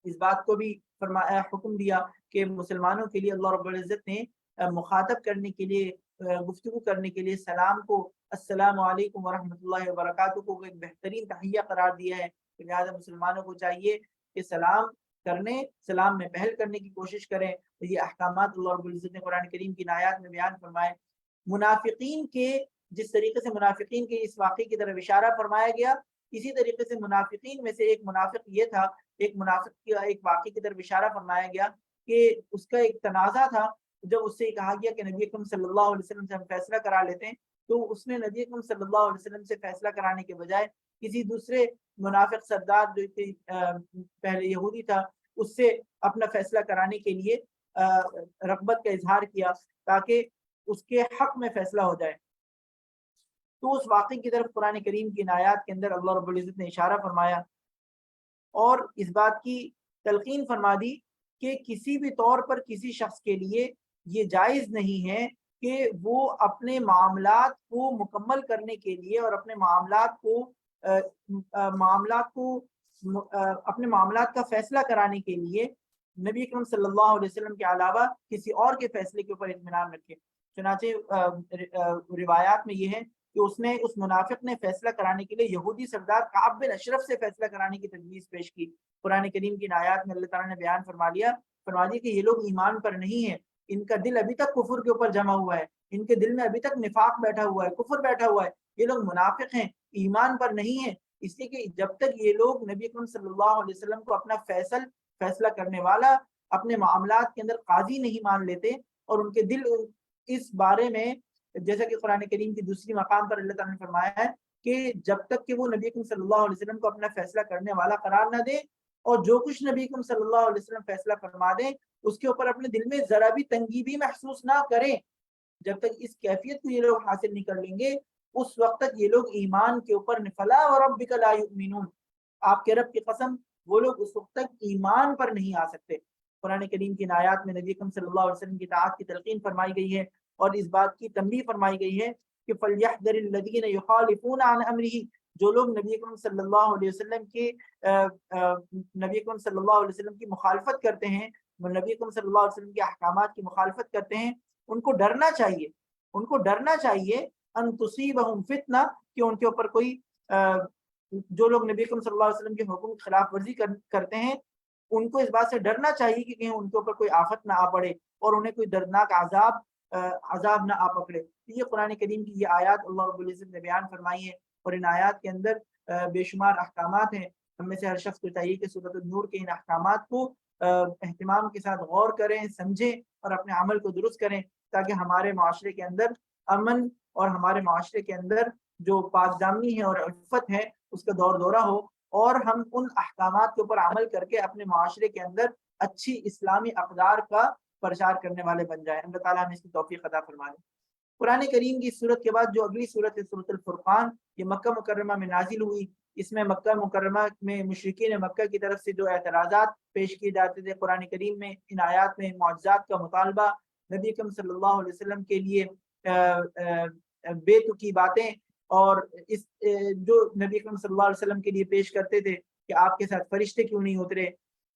اس بات کو بھی فرمایا، حکم دیا کہ مسلمانوں کے لیے اللہ رب العزت نے مخاطب کرنے کے لیے، گفتگو کرنے کے لیے سلام کو السلام علیکم ورحمۃ اللہ وبرکاتہ کو ایک بہترین تحیہ قرار دیا ہے۔ لہٰذا مسلمانوں کو چاہیے کہ سلام کرنے، سلام میں پہل کرنے کی کوشش کریں۔ تو یہ احکامات اللہ رب العزت نے قرآن کریم کی آیات میں بیان فرمائے۔ منافقین کے، جس طریقے سے منافقین کے اس واقعے کی طرف اشارہ فرمایا گیا، اسی طریقے سے منافقین میں سے ایک منافق یہ تھا، ایک منافق کا ایک واقعے کی طرف اشارہ فرمایا گیا کہ اس کا ایک تنازع تھا۔ جب اس سے کہا گیا کہ نبی اکرم صلی اللہ علیہ وسلم سے ہم فیصلہ کرا لیتے ہیں، تو اس نے نبی اکرم صلی اللہ علیہ وسلم سے فیصلہ کرانے کے بجائے کسی دوسرے منافق سردار جو پہلے یہودی تھا اس سے اپنا فیصلہ کرانے کے لیے رغبت کا اظہار کیا تاکہ اس کے حق میں فیصلہ ہو جائے۔ تو اس واقعے کی طرف قرآن کریم کی آیات کے اندر اللہ رب العزت نے اشارہ فرمایا اور اس بات کی تلقین فرما دی کہ کسی بھی طور پر کسی شخص کے لیے یہ جائز نہیں ہے کہ وہ اپنے معاملات کو مکمل کرنے کے لیے اور اپنے اپنے معاملات کا فیصلہ کرانے کے لیے نبی اکرم صلی اللہ علیہ وسلم کے علاوہ کسی اور کے فیصلے کے اوپر اطمینان رکھے۔ چنانچہ روایات میں یہ ہے کہ اس منافق نے فیصلہ کرانے کے لیے یہودی سردار کعب بن اشرف سے فیصلہ کرانے کی تجویز پیش کی۔ قرآن کریم کی آیات میں اللہ تعالیٰ نے بیان فرما دیا کہ یہ لوگ ایمان پر نہیں ہیں، ان کا دل ابھی تک کفر کے اوپر جمع ہوا ہے، ان کے دل میں ابھی تک نفاق بیٹھا ہوا ہے، کفر بیٹھا ہوا ہے، یہ لوگ منافق ہیں، ایمان پر نہیں ہیں۔ اس لیے کہ جب تک یہ لوگ نبی اکرم صلی اللہ علیہ وسلم کو اپنا فیصلہ کرنے والا، اپنے معاملات کے اندر قاضی نہیں مان لیتے اور ان کے دل اس بارے میں، جیسا کہ قرآن کریم کی دوسری مقام پر اللہ تعالیٰ نے فرمایا ہے کہ جب تک کہ وہ نبی اکرم صلی اللہ علیہ وسلم کو اپنا فیصلہ کرنے والا قرار نہ دے اور جو کچھ نبی اکرم صلی اللہ علیہ وسلم فیصلہ فرما دیں اس کے اوپر اپنے دل میں ذرا بھی تنگی بھی محسوس نہ کریں، جب تک اس کیفیت کو یہ لوگ حاصل نہیں کر لیں گے اس وقت تک یہ لوگ ایمان کے اوپر فلا وربک لا یؤمنون، آپ کے رب کی قسم وہ لوگ اس وقت تک ایمان پر نہیں آ سکتے۔ قرآن کریم کی آیات میں نبی اکرم صلی اللہ علیہ وسلم کی اطاعت کی تلقین فرمائی گئی ہے اور اس بات کی تنبیہ فرمائی گئی ہے کہ فَلْيَحْذَرِ الَّذِينَ يُخَالِفُونَ عَنْ أَمْرِهِ، جو لوگ نبی اکرم صلی اللہ علیہ وسلم کی مخالفت کرتے ہیں، نبی اکرم صلی اللہ علیہ وسلم کے احکامات کی مخالفت کرتے ہیں، ان کو ڈرنا چاہیے، ان کو ڈرنا چاہیے ان تصیبہم فتنہ، کہ ان کے اوپر کوئی جو لوگ نبی اکرم صلی اللہ علیہ وسلم کے حکم کی خلاف ورزی کرتے ہیں ان کو اس بات سے ڈرنا چاہیے کہ کہیں ان کے اوپر کوئی آفت نہ آ پڑے اور انہیں کوئی دردناک عذاب نہ آ پکڑے۔ یہ قرآن کریم کی یہ آیات اللہ رب العزت نے بیان فرمائی ہے اور ان آیات کے اندر بے شمار احکامات ہیں۔ ہم میں سے ہر شخص کو چاہیے کہ سورۃ النور کے ان احکامات کو اہتمام کے ساتھ غور کریں، سمجھیں اور اپنے عمل کو درست کریں تاکہ ہمارے معاشرے کے اندر امن اور ہمارے معاشرے کے اندر جو پاک دامنی ہے اور عفت ہے اس کا دور دورہ ہو اور ہم ان احکامات کے اوپر عمل کر کے اپنے معاشرے کے اندر اچھی اسلامی اقدار کا پرچار کرنے والے بن جائیں۔ اللہ تعالیٰ ہمیں اس کی توفیق عطا فرمائے۔ قرآن کریم کی صورت کے بعد جو اگلی صورت ہے سورۃ الفرقان، یہ مکہ مکرمہ میں نازل ہوئی۔ اس میں مکہ مکرمہ میں مشرکین مکہ کی طرف سے جو اعتراضات پیش کیے جاتے تھے، قرآن کریم میں ان آیات میں معجزات کا مطالبہ، نبی اکرم صلی اللہ علیہ وسلم کے لیے بے تکی باتیں اور اس جو نبی اکرم صلی اللہ علیہ وسلم کے لیے پیش کرتے تھے کہ آپ کے ساتھ فرشتے کیوں نہیں اترے،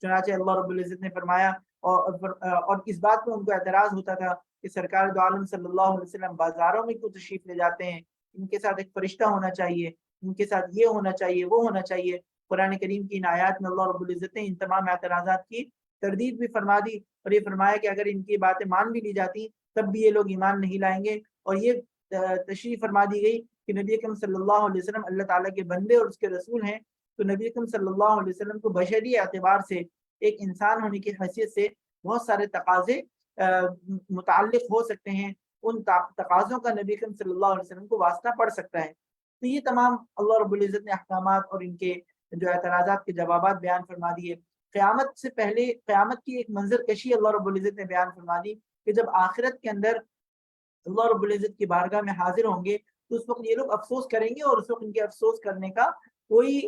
چنانچہ اللہ رب العزت نے فرمایا اور اس بات میں ان کو اعتراض ہوتا تھا کہ سرکار دو عالم صلی اللہ علیہ وسلم بازاروں میں کیوں تشریف لے جاتے ہیں، ان کے ساتھ ایک فرشتہ ہونا چاہیے، ان کے ساتھ یہ ہونا چاہیے وہ ہونا چاہیے۔ قرآن کریم کی ان آیات میں اللہ رب العزت نے ان تمام اعتراضات کی تردید بھی فرما دی، اور یہ فرمایا کہ اگر ان کی باتیں مان بھی لی جاتی تب بھی یہ لوگ ایمان نہیں لائیں گے۔ اور یہ تشریح فرما دی گئی کہ نبی اکرم صلی اللہ علیہ وسلم اللہ تعالیٰ کے بندے اور اس کے رسول ہیں، تو نبی اکرم صلی اللہ علیہ وسلم کو بشری اعتبار سے ایک انسان ہونے کی حیثیت سے بہت سارے تقاضے متعلق ہو سکتے ہیں، ان تقاضوں کا نبی اکرم صلی اللہ علیہ وسلم کو واسطہ پڑ سکتا ہے۔ تو یہ تمام اللہ رب العزت نے احکامات اور ان کے جو اعتراضات کے جوابات بیان فرما دیے۔ قیامت سے پہلے قیامت کی ایک منظر کشی اللہ رب العزت نے بیان فرما دی کہ جب آخرت کے اندر اللہ رب العزت کی بارگاہ میں حاضر ہوں گے تو اس وقت یہ لوگ افسوس کریں گے، اور اس وقت ان کے افسوس کرنے کا کوئی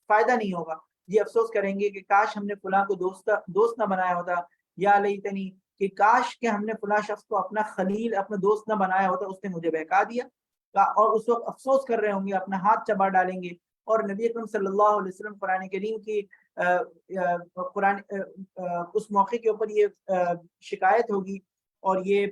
فائدہ نہیں ہوگا۔ یہ افسوس کریں گے کہ کاش ہم نے فلاں کو دوست نہ بنایا ہوتا، یا لیتنی، کہ کاش کہ ہم نے فلاں شخص کو اپنا خلیل، اپنا دوست نہ بنایا ہوتا، اس نے مجھے بہکا دیا، اور اس وقت افسوس کر رہے ہوں گے، اپنا ہاتھ چبا ڈالیں گے۔ اور نبی اکرم صلی اللہ علیہ وسلم قرآن کریم کی اس موقع کے اوپر یہ شکایت ہوگی، اور یہ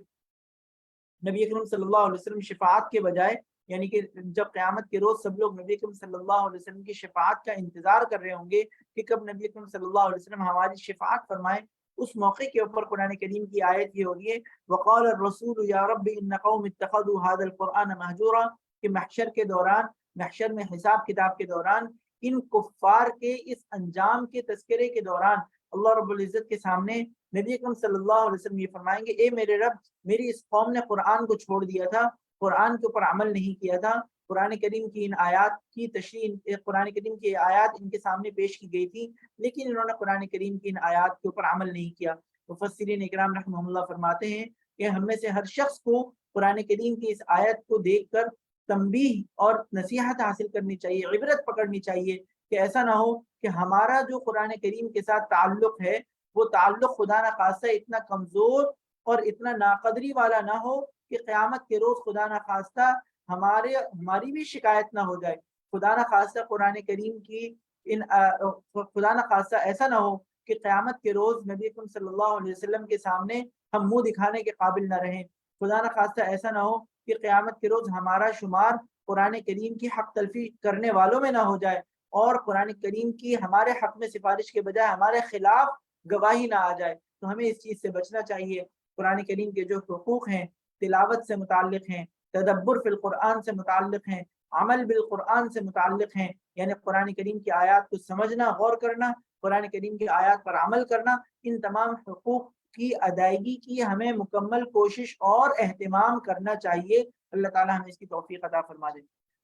نبی اکرم صلی اللہ علیہ وسلم شفاعت کے بجائے، یعنی کہ جب قیامت کے روز سب لوگ نبی اکرم صلی اللہ علیہ وسلم کی شفاعت کا انتظار کر رہے ہوں گے کہ کب نبی اکرم صلی اللہ علیہ وسلم ہماری شفاعت فرمائے، اس موقع کے اوپر قرآن کریم کی آیت یہ ہو رہی ہے وقال الرسول یا رب ان قوم اتخذوا هذا القرآن مہجورا، کہ محشر کے دوران، محشر میں حساب کتاب کے دوران، ان کفار کے اس انجام کے تذکرے کے دوران اللہ رب العزت کے سامنے نبی اکرم صلی اللہ علیہ وسلم یہ فرمائیں گے اے میرے رب، میری اس قوم نے قرآن کو چھوڑ دیا تھا، قرآن کے اوپر عمل نہیں کیا تھا، قرآن کریم کی ان آیات کی تشریح، قرآن کریم کی آیات ان کے سامنے پیش کی گئی تھی، لیکن انہوں نے قرآن کریم کی ان آیات کے اوپر عمل نہیں کیا۔ مفسرین اکرام رحمہ اللہ فرماتے ہیں کہ ہم میں سے ہر شخص کو قرآن کریم کی اس آیت کو دیکھ کر تنبیہ اور نصیحت حاصل کرنی چاہیے، عبرت پکڑنی چاہیے کہ ایسا نہ ہو کہ ہمارا جو قرآن کریم کے ساتھ تعلق ہے وہ تعلق خدا نہ خواستہ اتنا کمزور اور اتنا ناقدری والا نہ ہو کہ قیامت کے روز خدا نہ خواستہ ہماری بھی شکایت نہ ہو جائے۔ خدا نہ خواستہ قرآن کریم کی خدا نہ خواستہ ایسا نہ ہو کہ قیامت کے روز نبی اکرم صلی اللہ علیہ وسلم کے سامنے ہم منہ دکھانے کے قابل نہ رہیں۔ خدا نہ خواستہ ایسا نہ ہو کہ قیامت کے روز ہمارا شمار قرآن کریم کی حق تلفی کرنے والوں میں نہ ہو جائے، اور قرآن کریم کی ہمارے حق میں سفارش کے بجائے ہمارے خلاف گواہی نہ آ جائے۔ تو ہمیں اس چیز سے بچنا چاہیے۔ قرآن کریم کے جو حقوق ہیں، تلاوت سے متعلق ہیں، تدبر فی القرآن سے متعلق ہیں، عمل بالقرآن سے متعلق ہیں، یعنی قرآن کریم کی آیات کو سمجھنا، غور کرنا، قرآن کریم کی آیات پر عمل کرنا، ان تمام حقوق کی ادائیگی کی ہمیں مکمل کوشش اور اہتمام کرنا چاہیے۔ اللہ تعالیٰ ہمیں اس کی توفیق عطا فرما دے۔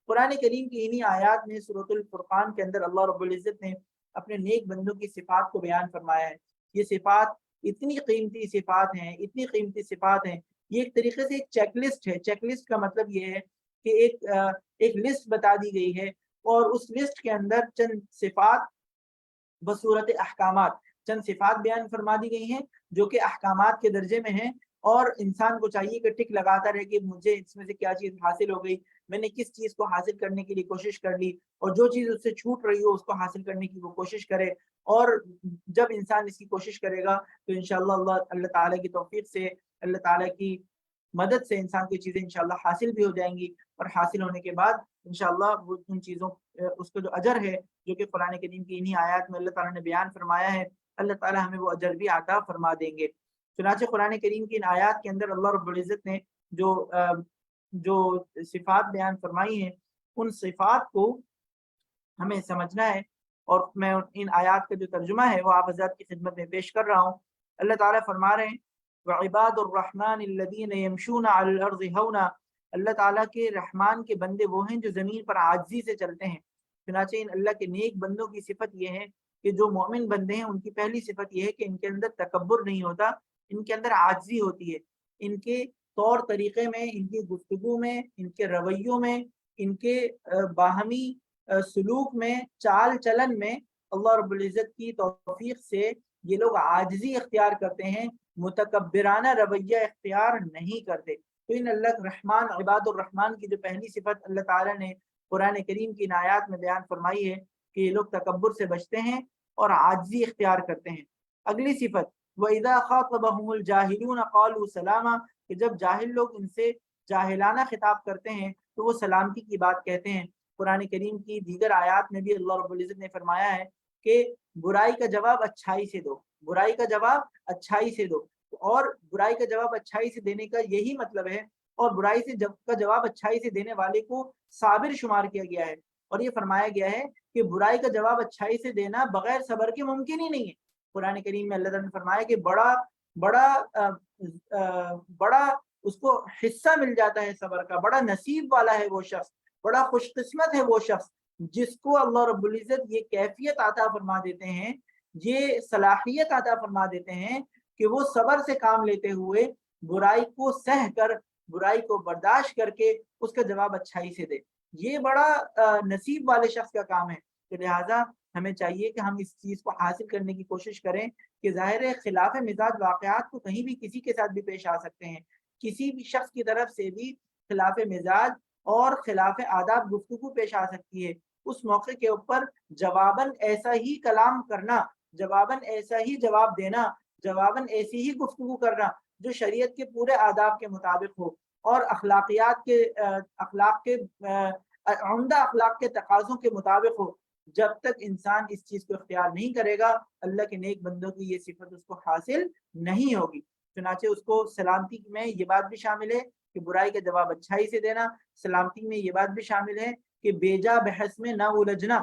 قرآن کریم کی انہی آیات میں سورۃ الفرقان کے اندر اللہ رب العزت نے اپنے نیک بندوں کی صفات کو بیان فرمایا ہے۔ یہ صفات اتنی قیمتی صفات ہیں، اتنی قیمتی صفات ہیں، یہ ایک طریقے سے ایک چیک لسٹ ہے۔ چیک لسٹ کا مطلب یہ ہے کہ ایک لسٹ بتا دی گئی ہے، اور اس لسٹ کے اندر چند صفات بصورت احکامات، چند صفات بیان فرما دی گئی ہیں جو کہ احکامات کے درجے میں ہیں، اور انسان کو چاہیے کہ ٹک لگاتا رہے کہ مجھے اس میں سے کیا چیز حاصل ہو گئی، میں نے کس چیز کو حاصل کرنے کے لیے کوشش کر لی، اور جو چیز اس سے چھوٹ رہی ہو اس کو حاصل کرنے کی وہ کوشش کرے۔ اور جب انسان اس کی کوشش کرے گا تو انشاءاللہ اللہ تعالیٰ کی توفیق سے، اللہ تعالیٰ کی مدد سے انسان کو چیزیں انشاءاللہ حاصل بھی ہو جائیں گی، اور حاصل ہونے کے بعد انشاءاللہ وہ ان چیزوں اس کو جو اجر ہے جو کہ قرآن کریم کی انہی آیات میں اللہ تعالیٰ نے بیان فرمایا ہے، اللہ تعالیٰ ہمیں وہ اجر بھی عطا فرما دیں گے۔ چنانچہ قرآن کریم کی ان آیات کے اندر اللہ رب العزت نے جو صفات بیان فرمائی ہیں، ان صفات کو ہمیں سمجھنا ہے، اور میں ان آیات کا جو ترجمہ ہے وہ آپ حضرات کی خدمت میں پیش کر رہا ہوں۔ اللہ تعالیٰ فرما رہے ہیں وَعِبَادُ الرَّحْمَنِ الَّذِينَ يَمْشُونَ عَلَى الْأَرْضِ هَوْنًا، اللہ تعالیٰ کے رحمان کے بندے وہ ہیں جو زمین پر عاجزی سے چلتے ہیں۔ چنانچہ ان اللہ کے نیک بندوں کی صفت یہ ہے کہ جو مومن بندے ہیں ان کی پہلی صفت یہ ہے کہ ان کے اندر تکبر نہیں ہوتا، ان کے اندر عاجزی ہوتی ہے، ان کے طور طریقے میں، ان کی گفتگو میں، ان کے رویوں میں، ان کے باہمی سلوک میں، چال چلن میں اللہ رب العزت کی توفیق سے یہ لوگ عاجزی اختیار کرتے ہیں، متکبرانہ رویہ اختیار نہیں کرتے۔ تو ان اللہ رحمان، عباد الرحمان کی جو پہلی صفت اللہ تعالیٰ نے قرآن کریم کی آیات میں بیان فرمائی ہے کہ یہ لوگ تکبر سے بچتے ہیں اور عاجزی اختیار کرتے ہیں۔ اگلی صفت وَإِذَا خَاطَبَهُمُ الْجَاهِلُونَ قَالُوا سَلَامًا، کہ جب جاہل لوگ ان سے جاہلانہ خطاب کرتے ہیں تو وہ سلامتی کی بات کہتے ہیں۔ قرآن کریم کی دیگر آیات میں بھی اللہ رب العزت نے فرمایا ہے کہ برائی کا جواب اچھائی سے دو، برائی کا جواب اچھائی سے دو، اور برائی کا جواب اچھائی سے دینے کا یہی مطلب ہے، اور برائی سے کا جواب اچھائی سے دینے والے کو صابر شمار کیا گیا ہے، اور یہ فرمایا گیا ہے کہ برائی کا جواب اچھائی سے دینا بغیر صبر کے ممکن ہی نہیں ہے۔ قرآن کریم میں اللہ تعالیٰ نے فرمایا کہ بڑا بڑا بڑا اس کو حصہ مل جاتا ہے صبر کا، بڑا نصیب والا ہے وہ شخص، بڑا خوش قسمت ہے وہ شخص جس کو اللہ رب العزت یہ کیفیت عطا فرما دیتے ہیں، یہ صلاحیت عطا فرما دیتے ہیں کہ وہ صبر سے کام لیتے ہوئے برائی کو سہ کر، برائی کو برداشت کر کے اس کا جواب اچھائی سے دے۔ یہ بڑا نصیب والے شخص کا کام ہے، تو لہٰذا ہمیں چاہیے کہ ہم اس چیز کو حاصل کرنے کی کوشش کریں کہ ظاہر خلاف مزاج واقعات کو کہیں بھی کسی کے ساتھ بھی پیش آ سکتے ہیں، کسی بھی شخص کی طرف سے بھی خلاف مزاج اور خلاف آداب گفتگو پیش آ سکتی ہے، اس موقع کے اوپر جواباً ایسا ہی کلام کرنا، جواباً ایسا ہی جواب دینا، جواباً ایسی ہی گفتگو کرنا جو شریعت کے پورے آداب کے مطابق ہو اور اخلاقیات کے اخلاق کے عمدہ اخلاق کے تقاضوں کے مطابق ہو۔ جب تک انسان اس چیز کو اختیار نہیں کرے گا، اللہ کے نیک بندوں کی یہ صفت اس کو حاصل نہیں ہوگی۔ چنانچہ اس کو سلامتی میں یہ بات بھی شامل ہے کہ برائی کا جواب اچھائی سے دینا، سلامتی میں یہ بات بھی شامل ہے کہ بیجا بحث میں نہ الجھنا،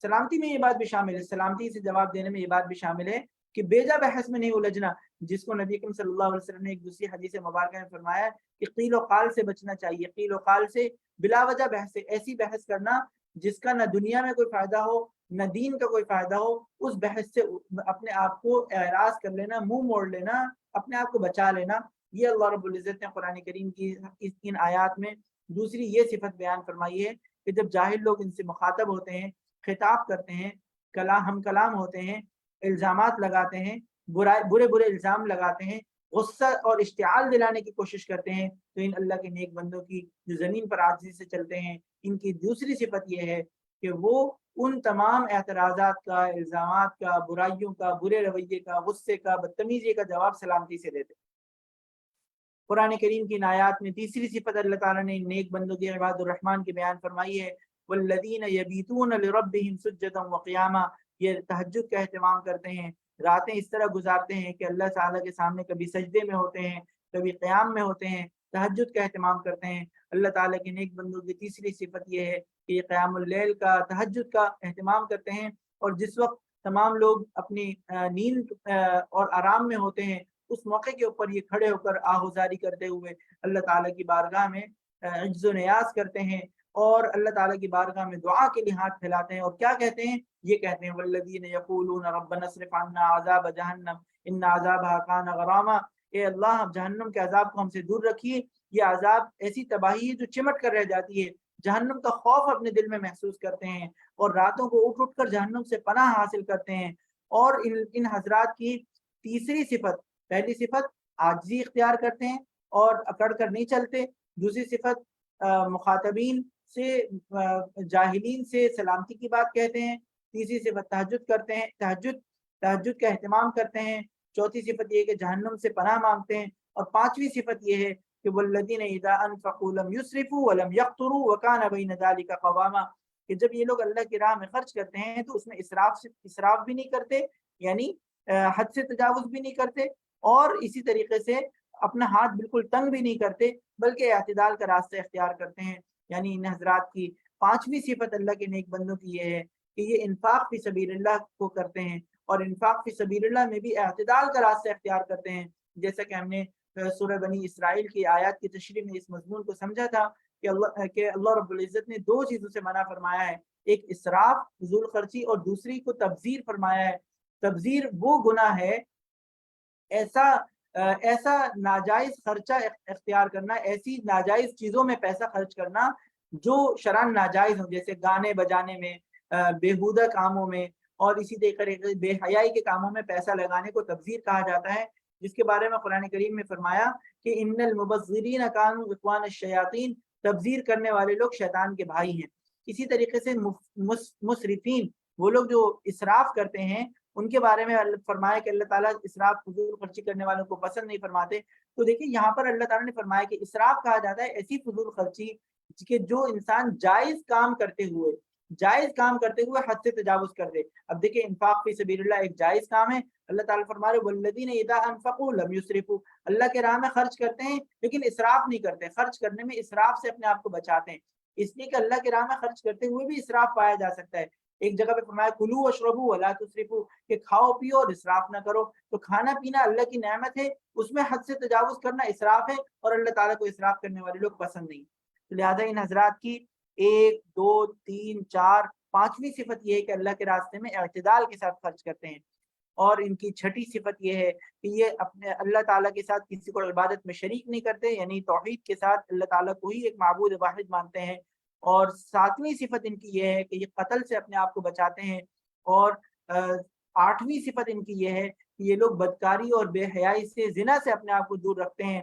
سلامتی میں یہ بات بھی شامل ہے، سلامتی سے جواب دینے میں یہ بات بھی شامل ہے کہ بیجا بحث میں نہیں الجھنا، جس کو نبی اکرم صلی اللہ علیہ وسلم نے ایک دوسری حدیث مبارکہ میں فرمایا کہ قیل و قال سے بچنا چاہیے، قیل و قال سے، بلا وجہ بحث سے، ایسی بحث کرنا جس کا نہ دنیا میں کوئی فائدہ ہو نہ دین کا کوئی فائدہ ہو، اس بحث سے اپنے آپ کو اعراض کر لینا، منہ موڑ لینا، اپنے آپ کو بچا لینا۔ یہ اللہ رب العزت نے قرآن کریم کی ان آیات میں دوسری یہ صفت بیان فرمائی ہے کہ جب جاہل لوگ ان سے مخاطب ہوتے ہیں، خطاب کرتے ہیں، ہم کلام ہوتے ہیں، الزامات لگاتے ہیں، برے برے الزام لگاتے ہیں، غصہ اور اشتعال دلانے کی کوشش کرتے ہیں، تو ان اللہ کے نیک بندوں کی جو زمین پر عاجزی سے چلتے ہیں، ان کی دوسری صفت یہ ہے کہ وہ ان تمام اعتراضات کا، الزامات کا، برائیوں کا، برے رویے کا، غصے کا، بدتمیزی کا جواب سلامتی سے دیتے۔ قرآن کریم کی ان آیات میں تیسری صفت اللہ تعالیٰ نے نیک بندوں کی عباد الرحمن کی بیان فرمائی ہے، والذین یبیتون لربہم سجدا وقیاما، یہ تہجد کا اہتمام کرتے ہیں، راتیں اس طرح گزارتے ہیں کہ اللہ تعالیٰ کے سامنے کبھی سجدے میں ہوتے ہیں، کبھی قیام میں ہوتے ہیں، تہجد کا اہتمام کرتے ہیں۔ اللہ تعالیٰ کے نیک بندوں کی تیسری صفت یہ ہے کہ یہ قیام اللیل کا، تہجد کا اہتمام کرتے ہیں، اور جس وقت تمام لوگ اپنی نیند اور آرام میں ہوتے ہیں، اس موقع کے اوپر یہ کھڑے ہو کر آہوزاری کرتے ہوئے اللہ تعالیٰ کی بارگاہ میں عجز و نیاز کرتے ہیں، اور اللہ تعالیٰ کی بارگاہ میں دعا کے لیے ہاتھ پھیلاتے ہیں، اور کیا کہتے ہیں؟ یہ کہتے ہیں والذین یقولون ربنا اصرف عنا عذاب جہنم ان عذابها کان غراما، اے اللہ جہنم کے عذاب کو ہم سے دور رکھیے، یہ عذاب ایسی تباہی ہے جو چمٹ کر رہ جاتی ہے۔ جہنم کا خوف اپنے دل میں محسوس کرتے ہیں، اور راتوں کو اٹھ اٹھ کر جہنم سے پناہ حاصل کرتے ہیں۔ اور ان حضرات کی تیسری صفت، پہلی صفت عاجزی اختیار کرتے ہیں اور اکڑ کر نہیں چلتے، دوسری صفت مخاطبین سے، جاہلین سے سلامتی کی بات کہتے ہیں، تیسری صفت تہجد کرتے ہیں، تہجد کا اہتمام کرتے ہیں، چوتھی صفت یہ کہ جہنم سے پناہ مانگتے ہیں، اور پانچویں صفت یہ ہے کہ والذین اذا انفقوا لم یسرفوا ولم یقتروا وکان بین ذلک قواما، کہ جب یہ لوگ اللہ کی راہ میں خرچ کرتے ہیں تو اس میں اسراف بھی نہیں کرتے، یعنی حد سے تجاوز بھی نہیں کرتے، اور اسی طریقے سے اپنا ہاتھ بالکل تنگ بھی نہیں کرتے، بلکہ اعتدال کا راستہ اختیار کرتے ہیں۔ یعنی ان حضرات کی پانچویں صفت اللہ کے نیک بندوں کی یہ ہے کہ یہ انفاق فی سبیل اللہ کو کرتے ہیں، اور انفاق فی سبیل اللہ میں بھی اعتدال کا راستہ اختیار کرتے ہیں، جیسا کہ ہم نے سورہ بنی اسرائیل کی آیات کی تشریح میں اس مضمون کو سمجھا تھا کہ اللہ رب العزت نے دو چیزوں سے منع فرمایا ہے، ایک اسراف، فضول خرچی، اور دوسری کو تبذیر فرمایا ہے۔ تبذیر وہ گناہ ہے، ایسا ناجائز خرچہ اختیار کرنا، ایسی ناجائز چیزوں میں پیسہ خرچ کرنا جو شرعاً ناجائز ہوں، جیسے گانے بجانے میں، بےہودہ کاموں میں، اور اسی طریقے بے حیائی کے کاموں میں پیسہ لگانے کو تبذیر کہا جاتا ہے، جس کے بارے میں قرآن کریم میں فرمایا کہ ان المبذرین کانوا اخوان الشیاطین، تبذیر کرنے والے لوگ شیطان کے بھائی ہیں۔ اسی طریقے سے مسرفین، وہ لوگ جو اسراف کرتے ہیں، ان کے بارے میں فرمایا کہ اللہ تعالیٰ اسراف فضول خرچی کرنے والوں کو پسند نہیں فرماتے۔ تو دیکھیں یہاں پر اللہ تعالیٰ نے فرمایا کہ اسراف کہا جاتا ہے ایسی فضول خرچی کہ جو انسان جائز کام کرتے ہوئے حد سے تجاوز کر دے. اب دیکھیں انفاق فی سبیل اللہ ایک جائز کام ہے. اللہ تعالیٰ فرما رہے والذین اذا انفقوا لم یسرفوا، اللہ کے راہ میں خرچ کرتے ہیں لیکن اسراف نہیں کرتے، خرچ کرنے میں اسراف سے اپنے آپ کو بچاتے ہیں. اس لیے کہ اللہ کے راہ میں خرچ کرتے ہوئے بھی اسراف پایا جا سکتا ہے. ایک جگہ پہ فرمایا کلوا واشربوا ولا تسرفوا، کہ کھاؤ پیو اور اسراف نہ کرو. تو کھانا پینا اللہ کی نعمت ہے، اس میں حد سے تجاوز کرنا اسراف ہے، اور اللہ تعالیٰ کو اسراف کرنے والے لوگ پسند نہیں. لہٰذا ان حضرات کی 1 2 3 4 5ویں صفت یہ ہے کہ اللہ کے راستے میں اعتدال کے ساتھ خرچ کرتے ہیں. اور ان کی 6ٹھی صفت یہ ہے کہ یہ اپنے اللہ تعالیٰ کے ساتھ کسی کو عبادت میں شریک نہیں کرتے، یعنی توحید کے ساتھ اللہ تعالیٰ کو ہی ایک معبود واحد مانتے ہیں. اور 7ویں صفت ان کی یہ ہے کہ یہ قتل سے اپنے آپ کو بچاتے ہیں. اور 8ویں صفت ان کی یہ ہے کہ یہ لوگ بدکاری اور بے حیائی سے، زنا سے اپنے آپ کو دور رکھتے ہیں.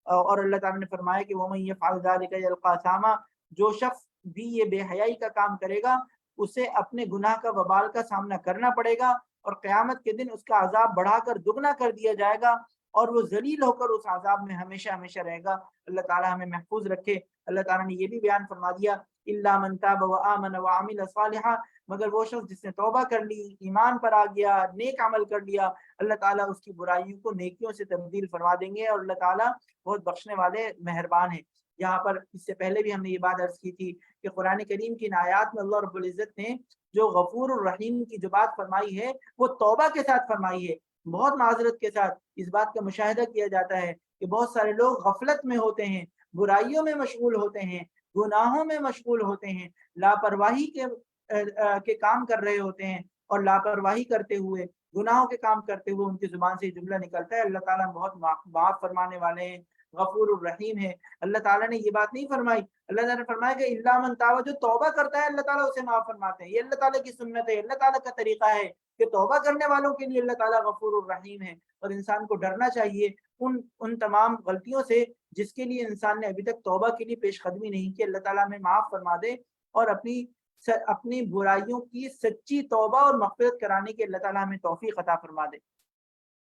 اور اللہ تعالیٰ نے فرمایا کہ وَمَن يَفْعَلْ ذَلِكَ يَلْقَى أَثَامًا، جو شخص بھی یہ بے حیائی کا کام کرے گا اسے اپنے گناہ کا وبال کا سامنا کرنا پڑے گا، اور قیامت کے دن اس کا عذاب بڑھا کر دگنا کر دیا جائے گا، اور وہ ذلیل ہو کر اس عذاب میں ہمیشہ ہمیشہ رہے گا. اللہ تعالیٰ ہمیں محفوظ رکھے. اللہ تعالیٰ نے یہ بھی بیان فرما دیا إِلَّا مَن تَابَ وَآمَنَ وَعَمِلَ صَالِحًا، مگر وہ شخص جس نے توبہ کر لی، ایمان پر آ گیا، نیک عمل کر لیا، اللہ تعالیٰ اس کی برائیوں کو نیکیوں سے تبدیل فرما دیں گے، اور اللہ تعالیٰ بہت بخشنے والے مہربان ہیں. یہاں پر اس سے پہلے بھی ہم نے یہ بات عرض کی تھی کہ قرآن کریم کی آیات میں اللہ رب العزت نے جو غفور الرحیم کی جو بات فرمائی ہے وہ توبہ کے ساتھ فرمائی ہے، بہت معذرت کے ساتھ. اس بات کا مشاہدہ کیا جاتا ہے کہ بہت سارے لوگ غفلت میں ہوتے ہیں، برائیوں میں مشغول ہوتے ہیں، گناہوں میں مشغول ہوتے ہیں، لاپرواہی کے کام کر رہے ہوتے ہیں، اور لاپرواہی کرتے ہوئے، گناہوں کے کام کرتے ہوئے ان کی زبان سے جملہ نکلتا ہے اللہ تعالیٰ بہت معاف فرمانے والے ہیں، غفور الرحیم ہے. اللہ تعالیٰ نے یہ بات نہیں فرمائی. اللہ تعالیٰ نے فرمایا کہ الا من تاب، جو توبہ کرتا ہے اللہ تعالیٰ اسے معاف فرماتے ہیں. یہ اللہ تعالیٰ کی سنت ہے، اللہ تعالیٰ کا طریقہ ہے کہ توبہ کرنے والوں کے لیے اللہ تعالیٰ غفور الرحیم ہے. اور انسان کو ڈرنا چاہیے ان تمام غلطیوں سے جس کے لیے انسان نے ابھی تک توبہ کے لیے پیش قدمی نہیں کی. اللہ تعالیٰ ہمیں معاف فرما دے اور اپنی برائیوں کی سچی توبہ اور مغفرت کرانے کی اللہ تعالیٰ ہمیں توفیق عطا فرما دے.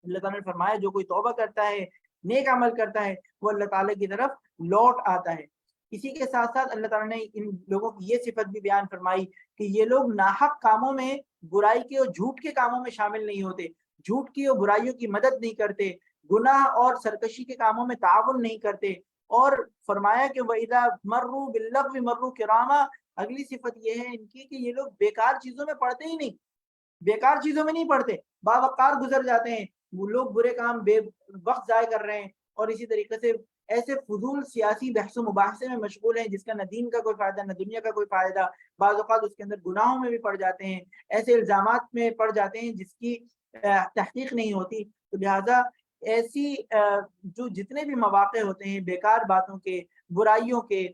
اللہ تعالیٰ نے فرمایا جو کوئی توبہ کرتا ہے، نیک عمل کرتا ہے، وہ اللہ تعالیٰ کی طرف لوٹ آتا ہے. اسی کے ساتھ ساتھ اللہ تعالیٰ نے ان لوگوں کی یہ صفت بھی بیان فرمائی کہ یہ لوگ ناحق کاموں میں، برائی کے اور جھوٹ کے کاموں میں شامل نہیں ہوتے، جھوٹ کی اور برائیوں کی مدد نہیں کرتے، گناہ اور سرکشی کے کاموں میں تعاون نہیں کرتے. اور فرمایا کہ وَإِذَا مَرُّوا بِاللَّغْوِ مَرُّوا كِرَامًا، اگلی صفت یہ ہے ان کی کہ یہ لوگ بیکار چیزوں میں پڑتے ہی نہیں، بیکار چیزوں میں نہیں پڑتے، باوقار گزر جاتے ہیں. وہ لوگ برے کام بے وقت ضائع کر رہے ہیں، اور اسی طریقے سے ایسے فضول سیاسی بحث و مباحثے میں مشغول ہیں جس کا نہ دین کا کوئی فائدہ نہ دنیا کا کوئی فائدہ. بعض اوقات اس کے اندر گناہوں میں بھی پڑ جاتے ہیں، ایسے الزامات میں پڑ جاتے ہیں جس کی تحقیق نہیں ہوتی. تو لہٰذا ایسی جو جتنے بھی مواقع ہوتے ہیں بیکار باتوں کے، برائیوں کے،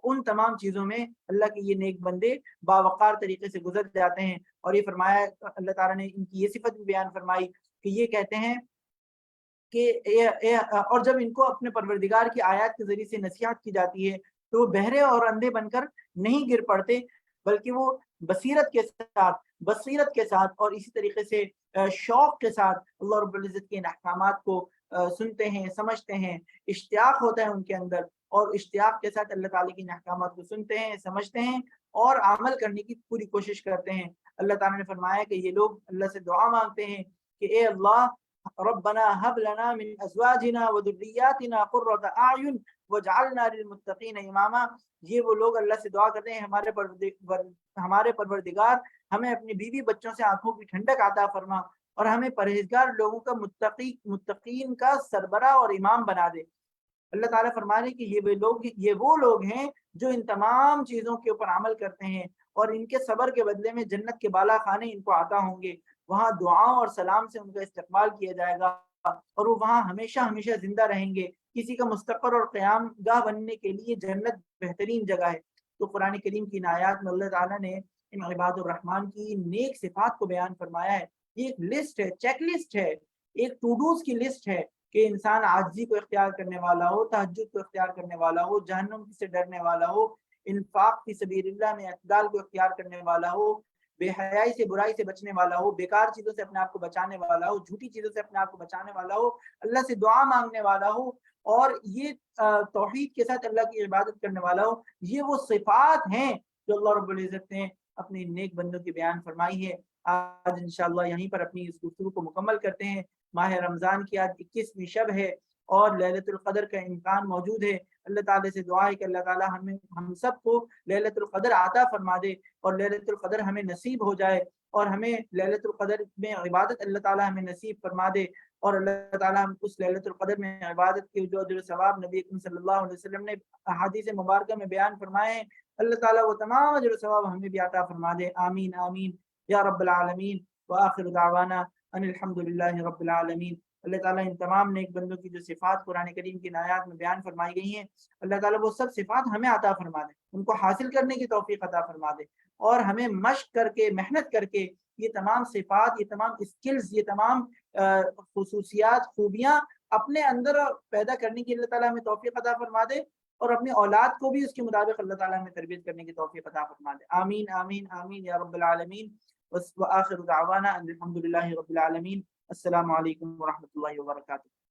ان تمام چیزوں میں اللہ کے یہ نیک بندے باوقار طریقے سے گزر جاتے ہیں. اور یہ فرمایا اللہ تعالیٰ نے ان کی یہ صفت بھی بیان فرمائی کہ یہ کہتے ہیں کہ اور جب ان کو اپنے پروردگار کی آیات کے ذریعے سے نصیحت کی جاتی ہے تو وہ بہرے اور اندھے بن کر نہیں گر پڑتے، بلکہ وہ بصیرت کے ساتھ اور اسی طریقے سے شوق کے ساتھ اللہ رب العزت کے ان احکامات کو سنتے ہیں، سمجھتے ہیں، اشتیاق ہوتا ہے ان کے اندر، اور اشتیاق کے ساتھ اللہ تعالیٰ کے ان احکامات کو سنتے ہیں، سمجھتے ہیں اور عمل کرنے کی پوری کوشش کرتے ہیں. اللہ تعالیٰ نے فرمایا کہ یہ لوگ اللہ سے دعا مانگتے ہیں کہ اے اللہ ربنا هب لنا من ازواجنا وذرياتنا قرة اعین واجعلنا للمتقین اماما. یہ وہ لوگ اللہ سے دعا کرتے ہیں ہمارے پروردگار ہمیں اپنی بیوی بچوں سے آنکھوں کی ٹھنڈک عطا فرما، اور ہمیں پرہیزگار لوگوں کا متقین کا سربراہ اور امام بنا دے. اللہ تعالیٰ فرما رہے کہ یہ وہ لوگ ہیں جو ان تمام چیزوں کے اوپر عمل کرتے ہیں، اور ان کے صبر کے بدلے میں جنت کے بالا خانے ان کو عطا ہوں گے. وہاں دعاؤں اور سلام سے ان کا استقبال کیا جائے گا، اور وہ وہاں ہمیشہ ہمیشہ زندہ رہیں گے. کسی کا مستقر اور قیام گاہ بننے کے لیے جنت بہترین جگہ ہے. تو قرآن کریم کی آیات میں اللہ تعالیٰ نے ان عباد الرحمن کی نیک صفات کو بیان فرمایا ہے. یہ ایک لسٹ ہے، چیک لسٹ ہے، ایک ٹو ڈوز کی لسٹ ہے کہ انسان عاجزی کو اختیار کرنے والا ہو، تہجد کو اختیار کرنے والا ہو، جہنم سے ڈرنے والا ہو، انفاق فی سبیل اللہ میں اعتدال کو اختیار کرنے والا ہو، بے حیائی سے، برائی سے بچنے والا ہو، بیکار چیزوں سے اپنے آپ کو بچانے والا ہو، جھوٹی چیزوں سے اپنے آپ کو بچانے والا ہو، اللہ سے دعا مانگنے والا ہو، اور یہ توحید کے ساتھ اللہ کی عبادت کرنے والا ہو، یہ وہ صفات ہیں جو اللہ رب العزت نے اپنے نیک بندوں کی بیان فرمائی ہے۔ آج انشاءاللہ یہیں پر اپنی اس گفتگو کو مکمل کرتے ہیں۔ ماہ رمضان کی آج 21ویں شب ہے اور ليلۃ القدر کا امکان موجود ہے۔ اللہ تعالیٰ سے دعا ہے کہ اللہ تعالیٰ ہم سب کو ليلۃ القدر عطا فرما دے اور ليلۃ القدر ہمیں نصیب ہو جائے، اور ہمیں ليلۃ القدر میں عبادت اللہ تعالیٰ ہمیں نصیب فرما دے، اور اللہ تعالیٰ اس ليلۃ القدر میں عبادت کے جو اجر و ثواب نبی اکرم صلی اللہ علیہ وسلم نے احادیث مبارکہ میں بیان فرمائے ہیں، اللہ تعالیٰ وہ تمام اجر و ثواب ہمیں بھی عطا فرما دے۔ آمین آمین یا رب العالمین۔ وآخر دعوانا ان الحمد للہ رب العالمین۔ اللہ تعالیٰ ان تمام نیک بندوں کی جو صفات قرآن کریم کی آیات میں بیان فرمائی گئی ہیں، اللہ تعالیٰ وہ سب صفات ہمیں عطا فرما دے، ان کو حاصل کرنے کی توفیق عطا فرما دے، اور ہمیں مشق کر کے، محنت کر کے یہ تمام صفات، یہ تمام اسکلز، یہ تمام خصوصیات، خوبیاں اپنے اندر پیدا کرنے کی اللہ تعالیٰ ہمیں توفیق عطا فرما دے، اور اپنے اولاد کو بھی اس کے مطابق اللہ تعالیٰ ہمیں تربیت کرنے کی توفیق عطا فرما دے۔ آمین آمین آمین یا رب العالمین۔ وآخر دعوانا ان الحمد للہ رب العالمین۔ السلام علیکم ورحمۃ اللہ وبرکاتہ۔